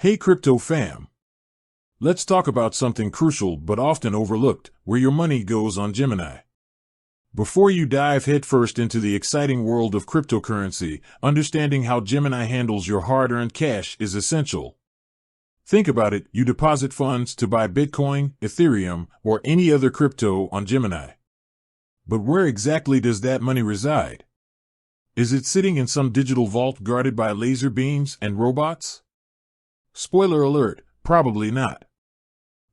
Hey crypto fam! Let's talk about something crucial but often overlooked, where your money goes on Gemini. Before you dive headfirst into the exciting world of cryptocurrency, understanding how Gemini handles your hard-earned cash is essential. Think about it, you deposit funds to buy Bitcoin, Ethereum, or any other crypto on Gemini. But where exactly does that money reside? Is it sitting in some digital vault guarded by laser beams and robots? Spoiler alert, probably not.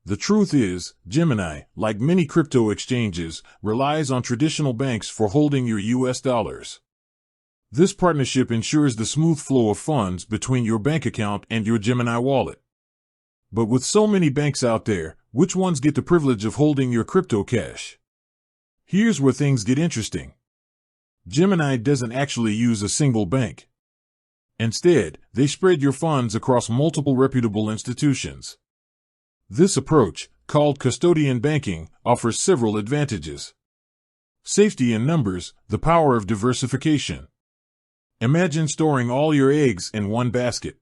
The truth is, Gemini, like many crypto exchanges, relies on traditional banks for holding your US dollars. This partnership ensures the smooth flow of funds between your bank account and your Gemini wallet. But with so many banks out there, which ones get the privilege of holding your crypto cash? Here's where things get interesting. Gemini doesn't actually use a single bank. Instead, they spread your funds across multiple reputable institutions. This approach, called custodian banking, offers several advantages. Safety in numbers, the power of diversification. Imagine storing all your eggs in one basket.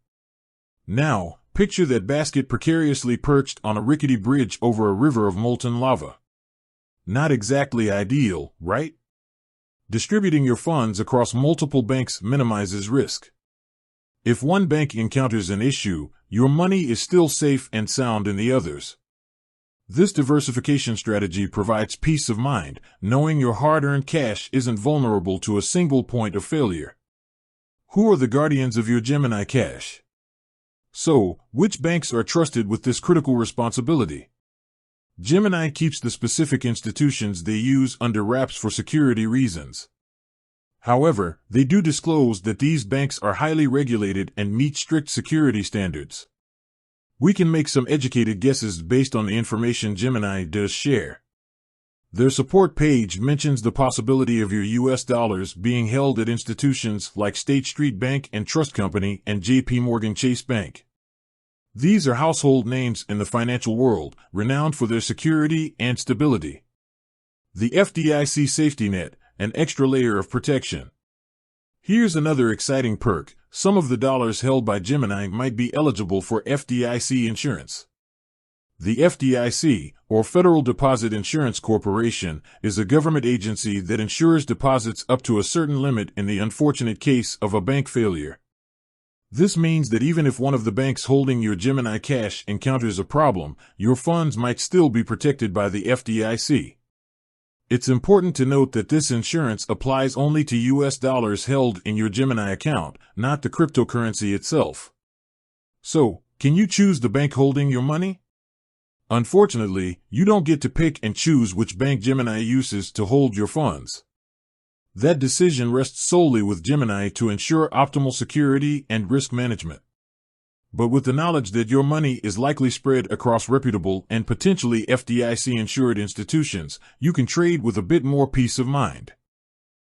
Now, picture that basket precariously perched on a rickety bridge over a river of molten lava. Not exactly ideal, right? Distributing your funds across multiple banks minimizes risk. If one bank encounters an issue, your money is still safe and sound in the others. This diversification strategy provides peace of mind, knowing your hard-earned cash isn't vulnerable to a single point of failure. Who are the guardians of your Gemini cash? So, which banks are trusted with this critical responsibility? Gemini keeps the specific institutions they use under wraps for security reasons. However, they do disclose that these banks are highly regulated and meet strict security standards. We can make some educated guesses based on the information Gemini does share. Their support page mentions the possibility of your US dollars being held at institutions like State Street Bank and Trust Company and JP Morgan Chase Bank. These are household names in the financial world, renowned for their security and stability. The FDIC safety net, an extra layer of protection. Here's another exciting perk. Some of the dollars held by Gemini might be eligible for FDIC insurance. The FDIC, or Federal Deposit Insurance Corporation, is a government agency that insures deposits up to a certain limit in the unfortunate case of a bank failure. This means that even if one of the banks holding your Gemini cash encounters a problem, your funds might still be protected by the FDIC. It's important to note that this insurance applies only to US dollars held in your Gemini account, not the cryptocurrency itself. So, can you choose the bank holding your money? Unfortunately, you don't get to pick and choose which bank Gemini uses to hold your funds. That decision rests solely with Gemini to ensure optimal security and risk management. But with the knowledge that your money is likely spread across reputable and potentially FDIC-insured institutions, you can trade with a bit more peace of mind.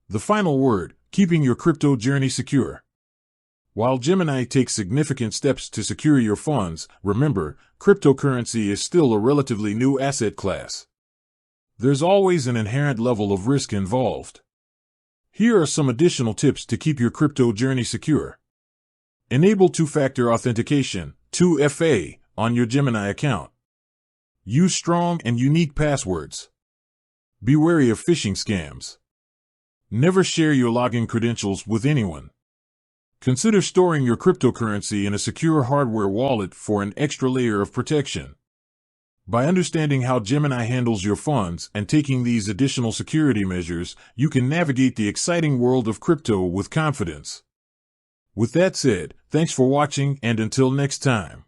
The final word, keeping your crypto journey secure. While Gemini takes significant steps to secure your funds, remember, cryptocurrency is still a relatively new asset class. There's always an inherent level of risk involved. Here are some additional tips to keep your crypto journey secure. Enable two-factor authentication, 2FA, on your Gemini account. Use strong and unique passwords. Be wary of phishing scams. Never share your login credentials with anyone. Consider storing your cryptocurrency in a secure hardware wallet for an extra layer of protection. By understanding how Gemini handles your funds and taking these additional security measures, you can navigate the exciting world of crypto with confidence. With that said, thanks for watching, and until next time.